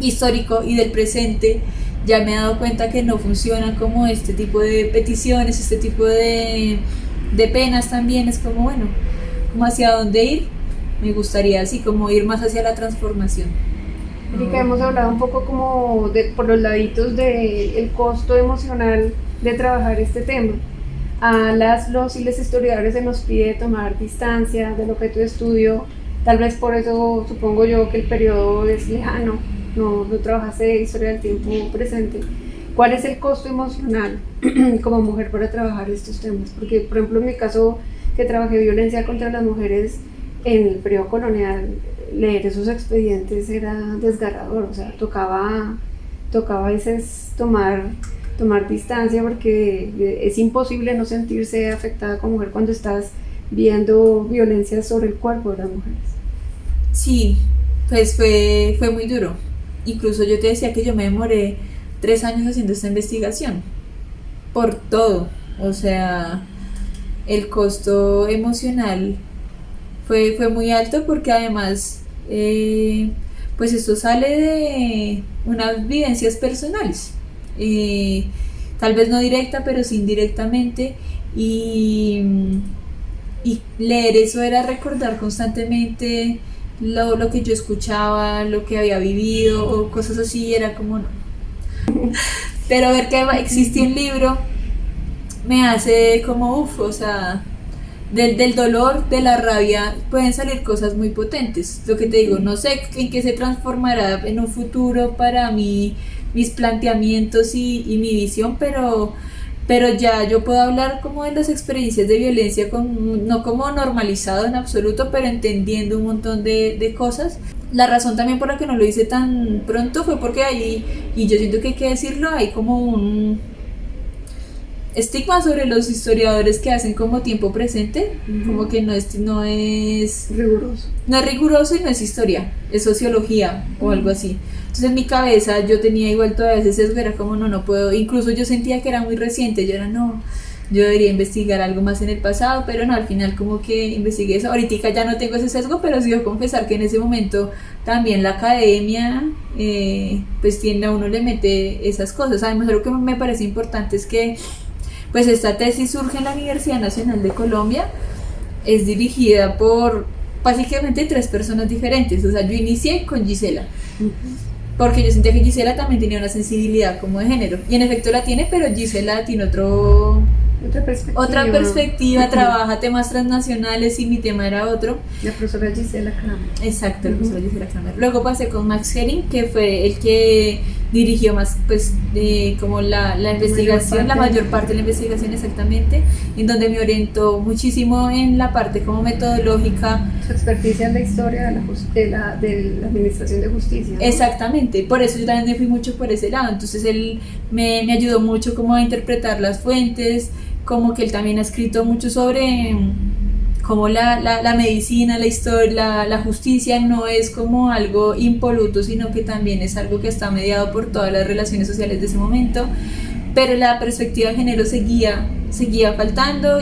histórico y del presente. Ya me he dado cuenta que no funciona como este tipo de peticiones, este tipo de penas también, es como bueno, como hacia dónde ir, me gustaría así como ir más hacia la transformación. Erika, hemos hablado un poco como por los laditos del costo emocional de trabajar este tema. A los y les historiadores se nos pide tomar distancia del objeto de estudio Tal vez por eso supongo yo que el periodo es lejano, no trabajaste historia del tiempo presente. ¿Cuál es el costo emocional como mujer para trabajar estos temas? Porque, por ejemplo, en mi caso, que trabajé violencia contra las mujeres en el periodo colonial, leer esos expedientes era desgarrador, o sea, tocaba a veces tomar distancia, porque es imposible no sentirse afectada como mujer cuando estás viendo violencia sobre el cuerpo de las mujeres. Sí, pues fue muy duro. Incluso yo te decía que yo me demoré 3 años haciendo esta investigación, por todo. O sea, el costo emocional fue muy alto, porque además, pues esto sale de unas vivencias personales, tal vez no directa, pero sí indirectamente, y leer eso era recordar constantemente lo que yo escuchaba, lo que había vivido o cosas así, era como no. Pero ver que existe un libro me hace como uff, o sea, del dolor, de la rabia, pueden salir cosas muy potentes. Lo que te digo, no sé en qué se transformará en un futuro para mí, mis planteamientos y mi visión, pero ya yo puedo hablar como de las experiencias de violencia, no como normalizado en absoluto, pero entendiendo un montón de cosas. La razón también por la que no lo hice tan pronto fue porque ahí, y yo siento que hay que decirlo, hay como un estigma sobre los historiadores que hacen como tiempo presente, como que no es riguroso y no es historia, es sociología o algo así. Entonces en mi cabeza yo tenía igual todavía ese sesgo, era como no puedo, incluso yo sentía que era muy reciente, yo debería investigar algo más en el pasado, pero no, al final como que investigué eso. Ahorita ya no tengo ese sesgo, pero sí debo confesar que en ese momento también la academia pues tiende a uno, le mete esas cosas. Además, lo que me parece importante es que pues esta tesis surge en la Universidad Nacional de Colombia, es dirigida por básicamente 3 personas diferentes. O sea, yo inicié con Gisela, porque yo sentía que Gisela también tenía una sensibilidad como de género, y en efecto la tiene, pero Gisela tiene otra perspectiva, trabaja temas transnacionales y mi tema era otro. La profesora Gisela Kramer. Exacto, la profesora Gisela Kramer. Luego pasé con Max Herring, que fue el que dirigió más, pues, como la investigación, la mayor parte de la investigación, exactamente, en donde me orientó muchísimo en la parte como metodológica. Su experticia en la historia de la administración de justicia, ¿no? Exactamente, por eso yo también me fui mucho por ese lado. Entonces él me ayudó mucho como a interpretar las fuentes, como que él también ha escrito mucho sobre cómo la medicina, la historia, la justicia no es como algo impoluto, sino que también es algo que está mediado por todas las relaciones sociales de ese momento, pero la perspectiva de género seguía faltando.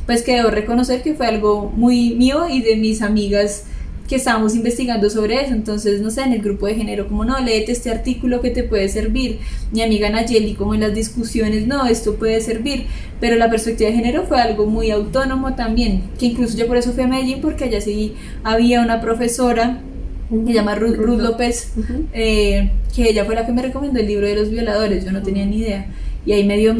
Pues que debo reconocer que fue algo muy mío y de mis amigas que estábamos investigando sobre eso. Entonces, no sé, en el grupo de género, como no, léete este artículo que te puede servir. Mi amiga Nayeli, como en las discusiones, no, esto puede servir. Pero la perspectiva de género fue algo muy autónomo también, que incluso yo por eso fui a Medellín, porque allá sí había una profesora que se llama Ruth López, que ella fue la que me recomendó el libro de los violadores, yo no tenía ni idea. Y ahí medio,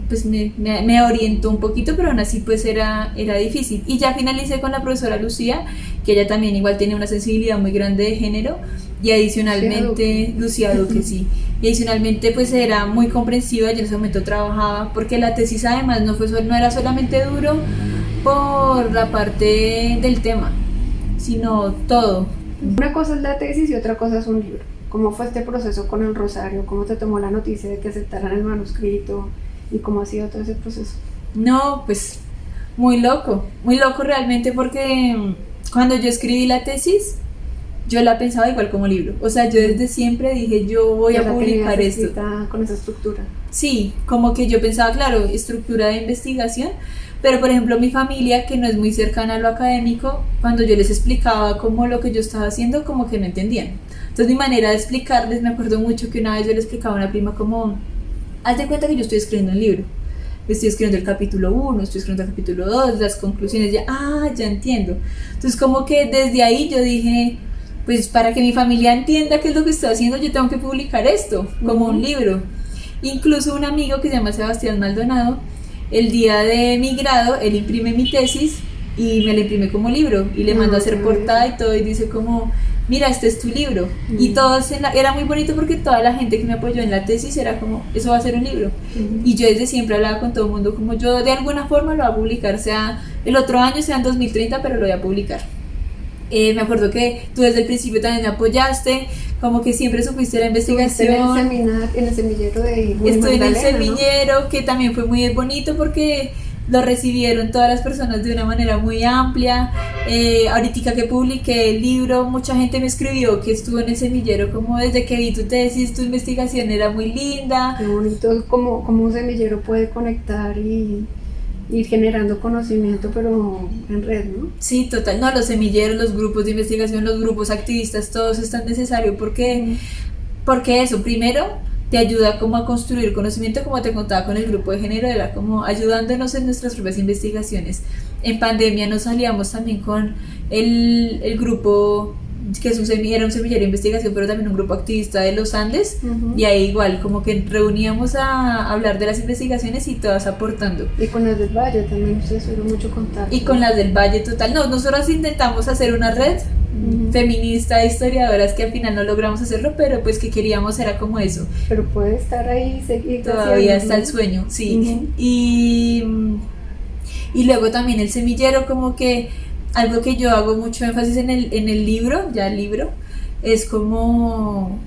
pues me orientó un poquito, pero aún así pues era difícil. Y ya finalicé con la profesora Lucía, que ella también igual tiene una sensibilidad muy grande de género, y adicionalmente, Lucía Duque, sí. Y adicionalmente pues era muy comprensiva, yo en ese momento trabajaba, porque la tesis además no era solamente duro por la parte del tema, sino todo. Una cosa es la tesis y otra cosa es un libro. ¿Cómo fue este proceso con el Rosario? ¿Cómo te tomó la noticia de que aceptaran el manuscrito? ¿Y cómo ha sido todo ese proceso? No, pues muy loco realmente, porque cuando yo escribí la tesis, yo la pensaba igual como libro. O sea, yo desde siempre dije, yo voy a publicar esto. Con esa estructura. Sí, como que yo pensaba, claro, estructura de investigación, pero por ejemplo mi familia, que no es muy cercana a lo académico, cuando yo les explicaba como lo que yo estaba haciendo, como que no entendían. Entonces mi manera de explicarles, me acuerdo mucho que una vez yo le explicaba a una prima como, haz de cuenta que yo estoy escribiendo un libro, estoy escribiendo el capítulo 1, estoy escribiendo el capítulo 2, las conclusiones, ya entiendo. Entonces como que desde ahí yo dije, pues para que mi familia entienda qué es lo que estoy haciendo, yo tengo que publicar esto como un libro. Incluso un amigo que se llama Sebastián Maldonado, el día de mi grado, él imprime mi tesis y me la imprime como libro y le mando a hacer portada y todo y dice como, mira, este es tu libro. Y todos era muy bonito porque toda la gente que me apoyó en la tesis era como, eso va a ser un libro. Y yo desde siempre hablaba con todo el mundo como yo de alguna forma lo voy a publicar, sea el otro año, sea en 2030, pero lo voy a publicar. Me acuerdo que tú desde el principio también me apoyaste, como que siempre supiste la investigación. En el semillero de Estoy en el Magdalena, semillero, ¿no? que también fue muy bonito porque lo recibieron todas las personas de una manera muy amplia. Ahorita que publiqué el libro, mucha gente me escribió que estuvo en el semillero, como desde que vi tu tesis, tu investigación era muy linda. Qué bonito, como un semillero puede conectar y ir generando conocimiento, pero en red, ¿no? Sí, total, no, los semilleros, los grupos de investigación, los grupos activistas, todos es tan necesario porque eso, primero, te ayuda como a construir conocimiento, como te contaba con el grupo de género, era como ayudándonos en nuestras propias investigaciones. En pandemia nos aliamos también con el grupo que era un semillero de investigación, pero también un grupo activista de los Andes, y ahí igual como que reuníamos a hablar de las investigaciones y todas aportando. Y con las del Valle también ustedes tuvieron mucho contacto. Y con las del Valle, total, no, nosotros intentamos hacer una red feminista de historiadoras que al final no logramos hacerlo, pero pues que queríamos era como eso. Pero puede estar ahí y seguir. Todavía está el sueño, sí. Y luego también el semillero, como que algo que yo hago mucho énfasis en el libro, es como,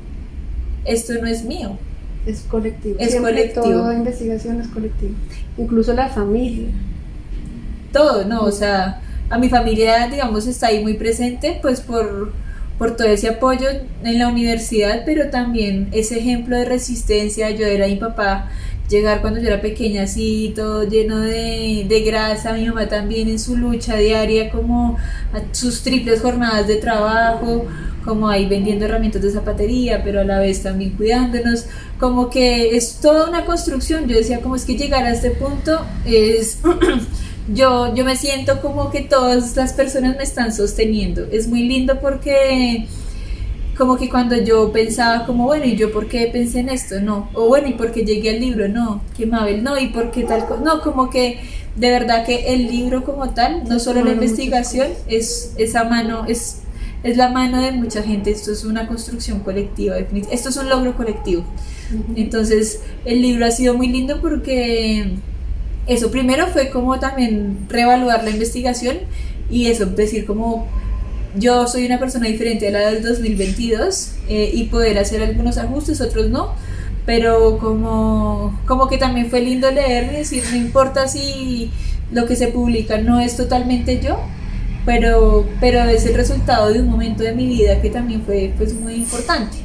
esto no es mío. Es colectivo. Es siempre colectivo. Toda investigación es colectiva. Incluso la familia. Todo, ¿no? O sea, a mi familia, digamos, está ahí muy presente, pues por todo ese apoyo en la universidad, pero también ese ejemplo de resistencia. Yo era mi papá llegar cuando yo era pequeña así, todo lleno de grasa, mi mamá también en su lucha diaria, como a sus triples jornadas de trabajo, como ahí vendiendo herramientas de zapatería, pero a la vez también cuidándonos, como que es toda una construcción. Yo decía, como es que llegar a este punto es... Yo me siento como que todas las personas me están sosteniendo. Es muy lindo porque como que cuando yo pensaba como, bueno, ¿y yo por qué pensé en esto? No. O bueno, ¿y por qué llegué al libro? No. ¿Qué Mabel? No. ¿Y por qué tal cosa? No, como que de verdad que el libro como tal, no solo la investigación, es esa mano, es la mano de mucha gente. Esto es una construcción colectiva, esto es un logro colectivo. Entonces el libro ha sido muy lindo porque eso primero fue como también reevaluar la investigación y eso, decir como yo soy una persona diferente a la del 2022 y poder hacer algunos ajustes, otros no, pero como que también fue lindo leer y decir, no importa si lo que se publica no es totalmente yo, pero es el resultado de un momento de mi vida que también fue pues muy importante.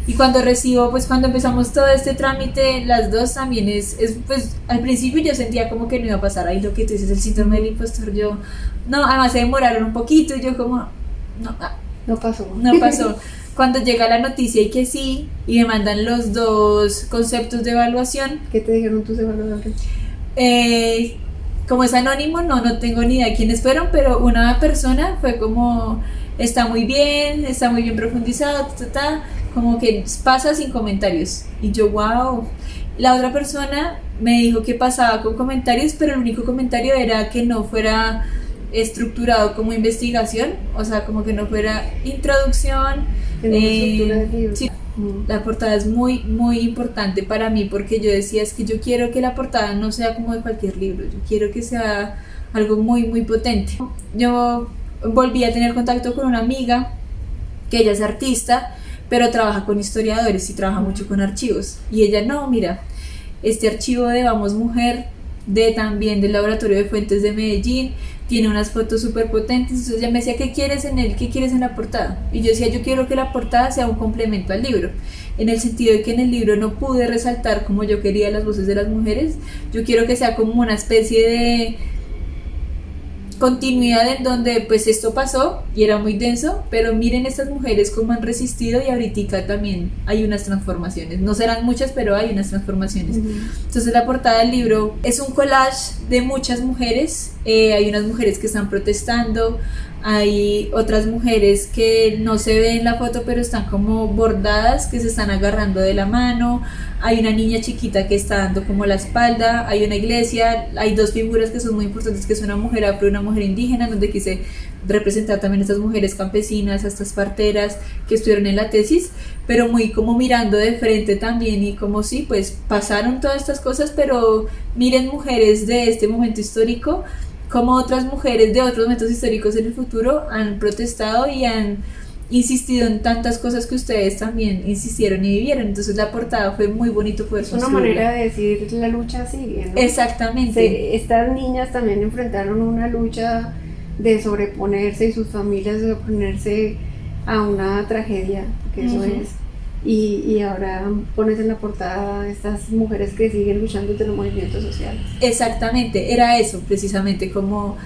Y cuando cuando empezamos todo este trámite, las dos también pues al principio yo sentía como que no iba a pasar, ahí lo que tú dices, el síndrome del impostor, además se demoraron un poquito y yo como, no pasó. Cuando llega la noticia y que sí, y me mandan los dos conceptos de evaluación. ¿Qué te dijeron tus evaluadores? Como es anónimo, no tengo ni idea quiénes fueron, pero una persona fue como, está muy bien profundizado, como que pasa sin comentarios. Y yo, wow. La otra persona me dijo que pasaba con comentarios, pero el único comentario era que no fuera estructurado como investigación, o sea, como que no fuera introducción. Sí, la portada es muy, muy importante para mí porque yo decía, es que yo quiero que la portada no sea como de cualquier libro, yo quiero que sea algo muy, muy potente. Yo volví a tener contacto con una amiga que ella es artista, pero trabaja con historiadores y trabaja mucho con archivos, y ella, no, mira, este archivo de Vamos Mujer, también del Laboratorio de Fuentes de Medellín, tiene unas fotos súper potentes. Entonces ella me decía, ¿qué quieres en él? ¿Qué quieres en la portada? Y yo decía, yo quiero que la portada sea un complemento al libro, en el sentido de que en el libro no pude resaltar como yo quería las voces de las mujeres. Yo quiero que sea como una especie de continuidad en donde pues esto pasó y era muy denso, pero miren estas mujeres cómo han resistido, y ahorita también hay unas transformaciones, no serán muchas, pero hay unas transformaciones. Entonces la portada del libro es un collage de muchas mujeres, hay unas mujeres que están protestando, hay otras mujeres que no se ven en la foto pero están como bordadas, que se están agarrando de la mano, hay una niña chiquita que está dando como la espalda, hay una iglesia, hay dos figuras que son muy importantes, que es una mujer afro y una mujer indígena, donde quise representar también a estas mujeres campesinas, a estas parteras que estuvieron en la tesis, pero muy como mirando de frente también, y como sí, pues pasaron todas estas cosas, pero miren, mujeres de este momento histórico, como otras mujeres de otros momentos históricos en el futuro han protestado y han insistido en tantas cosas que ustedes también insistieron y vivieron. Entonces la portada fue muy bonito poder construirla. Es una manera de decir la lucha sigue, ¿no? Exactamente. Estas niñas también enfrentaron una lucha de sobreponerse, y sus familias de sobreponerse a una tragedia, que eso es. Y ahora pones en la portada estas mujeres que siguen luchando de los movimientos sociales. Exactamente, era eso precisamente, como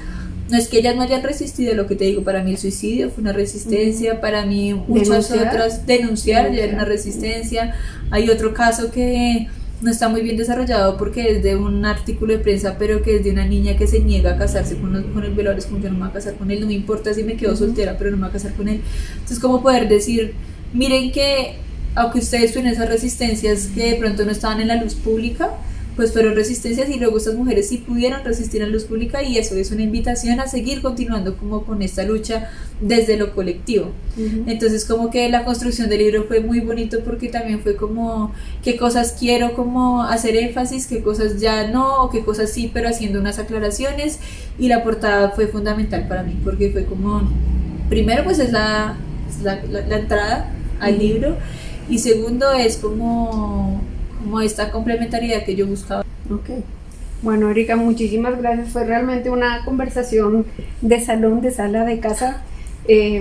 no es que ellas no hayan resistido, lo que te digo, para mí el suicidio fue una resistencia, para mí muchas otras, denunciar ya era una resistencia. Hay otro caso que no está muy bien desarrollado porque es de un artículo de prensa, pero que es de una niña que se niega a casarse con el violador, es como yo no me voy a casar con él, no me importa si me quedo soltera, pero no me voy a casar con él. Entonces, como poder decir, miren que aunque ustedes tuvieron esas resistencias que de pronto no estaban en la luz pública, pues fueron resistencias, y luego estas mujeres sí pudieron resistir en la luz pública, y eso es una invitación a seguir continuando como con esta lucha desde lo colectivo. Entonces como que la construcción del libro fue muy bonito, porque también fue como qué cosas quiero como hacer énfasis, qué cosas ya no, o qué cosas sí, pero haciendo unas aclaraciones, y la portada fue fundamental para mí, porque fue como, primero pues es la entrada al libro, y segundo es como esta complementariedad que yo buscaba. Ok. Bueno, Erika, muchísimas gracias. Fue realmente una conversación de salón, de sala, de casa,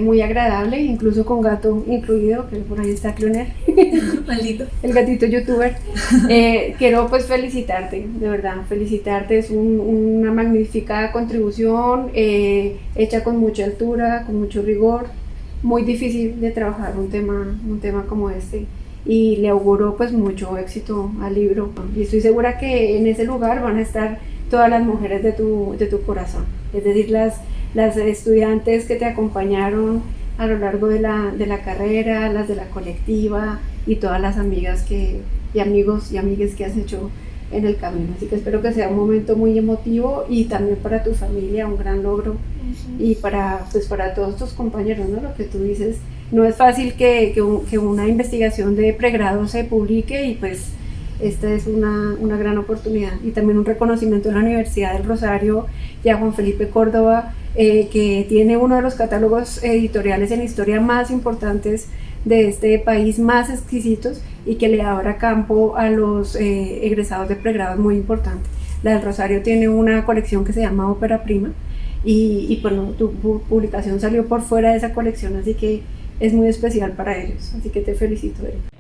muy agradable, incluso con gato incluido, que por ahí está Cloner. Maldito. El gatito youtuber. Quiero pues felicitarte, de verdad, felicitarte. Es una magnífica contribución, hecha con mucha altura, con mucho rigor. Muy difícil de trabajar un tema como este, y le auguro pues mucho éxito al libro, y estoy segura que en ese lugar van a estar todas las mujeres de tu corazón, es decir, las estudiantes que te acompañaron a lo largo de la carrera, las de la colectiva, y todas las amigas y amigos y amigues que has hecho en el camino. Así que espero que sea un momento muy emotivo, y también para tu familia un gran logro, y para todos tus compañeros, ¿no? Lo que tú dices, no es fácil que una investigación de pregrado se publique, y pues esta es una gran oportunidad, y también un reconocimiento a la Universidad del Rosario y a Juan Felipe Córdoba, que tiene uno de los catálogos editoriales en historia más importantes de este país, más exquisitos, y que le abra campo a los egresados de pregrado muy importante. La del Rosario tiene una colección que se llama Ópera Prima, y bueno, tu publicación salió por fuera de esa colección, así que es muy especial para ellos, así que te felicito, Erika.